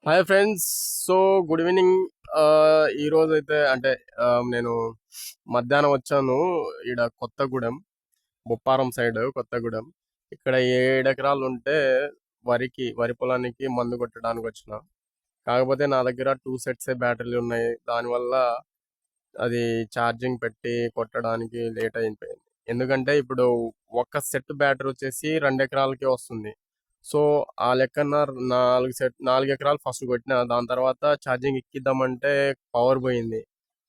Hi friends. So good evening. ఈ రోజు అయితే అంటే నేను మధ్యాహ్నం వచ్చాను. ఈడ కొత్తగూడెం, బొప్పారం సైడ్ కొత్తగూడెం. ఇక్కడ 7 ఎకరాలు ఉంటే వరి పొలానికి మందు కొట్టడానికి వచ్చిన. కాకపోతే నా దగ్గర 2 సెట్స్ బ్యాటరీలు ఉన్నాయి. దానివల్ల అది ఛార్జింగ్ పెట్టి కొట్టడానికి లేట్ అయిపోయింది. ఎందుకంటే ఇప్పుడు ఒక్క సెట్ బ్యాటరీ వచ్చేసి 2 ఎకరాలకే వస్తుంది. సో ఆ లెక్కన 4 ఎకరాలు ఫస్ట్ కొట్టిన. దాని తర్వాత ఛార్జింగ్ ఎక్కిద్దామంటే పవర్ పోయింది.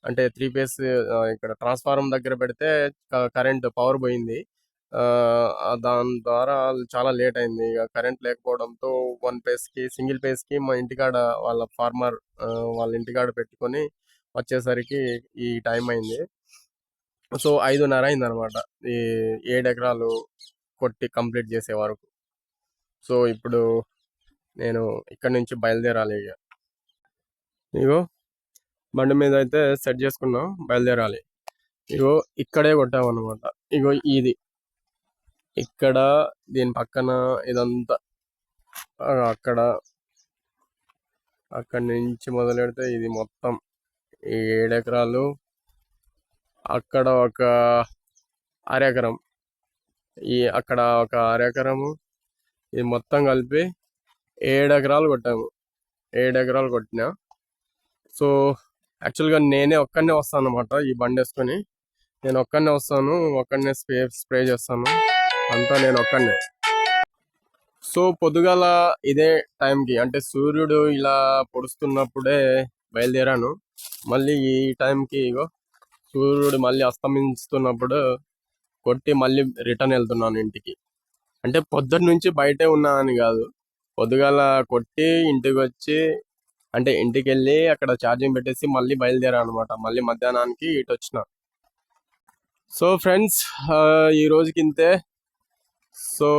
అంటే 3 ఫేస్ ఇక్కడ ట్రాన్స్ఫార్మర్ దగ్గర పెడితే కరెంట్ పవర్ పోయింది. దాని ద్వారా చాలా లేట్ అయింది. ఇక కరెంట్ లేకపోవడంతో సింగిల్ పేస్కి మా ఇంటికాడ వాళ్ళ ఇంటికాడ పెట్టుకొని వచ్చేసరికి ఈ టైం అయింది. సో 5:30 అయింది అనమాట ఈ 7 ఎకరాలు కొట్టి కంప్లీట్ చేసే వరకు. సో ఇప్పుడు నేను ఇక్కడ నుంచి బయలుదేరాలి. ఇగో బండి మీద అయితే సెట్ చేసుకున్నాం, బయలుదేరాలి. ఇగో ఇక్కడే కొట్టామన్నమాట. ఇగో ఇది ఇక్కడ, దీని పక్కన ఇదంతా అక్కడ అక్కడి నుంచి మొదలు పెడితే ఇది మొత్తం ఈ 7 ఎకరాలు, అక్కడ ఒక అరెకరం, అక్కడ ఒక అరెకరము, ఇది మొత్తం కలిపి 7 ఎకరాలు కొట్టాము. 7 ఎకరాలు కొట్టినా. సో యాక్చువల్గా నేనే ఒక్కడనే వస్తాను అనమాట ఈ బండి వేసుకొని. నేను ఒక్కడనే వస్తాను, ఒక్కడనే స్ప్రే చేస్తాను, అంతా నేను ఒక్కడనే. సో పొద్దుగాల ఇదే టైంకి అంటే సూర్యుడు ఇలా పొడుస్తున్నప్పుడే బయలుదేరాను. మళ్ళీ ఈ టైంకి ఇగో సూర్యుడు మళ్ళీ అస్తమిస్తున్నప్పుడు కొట్టి మళ్ళీ రిటర్న్ వెళ్తున్నాను ఇంటికి. అంటే పొద్దున్న నుంచి బయటే ఉన్నా అని కాదు, పొద్దుగాల కొట్టి ఇంటికి వచ్చి అంటే ఇంటికి వెళ్ళి అక్కడ ఛార్జింగ్ పెట్టేసి మళ్ళీ బయలుదేరా అనమాట. మళ్ళీ మధ్యాహ్నానికి ఇటు వచ్చిన. సో ఫ్రెండ్స్, ఈ రోజుకి ఇంతే. సో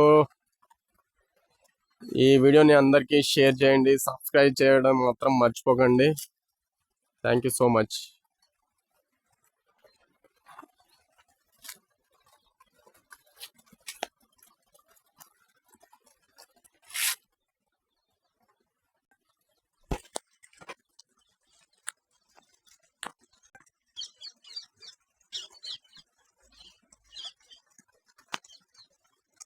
ఈ వీడియోని అందరికీ షేర్ చేయండి, సబ్స్క్రైబ్ చేయడం మాత్రం మర్చిపోకండి. Thank you so much.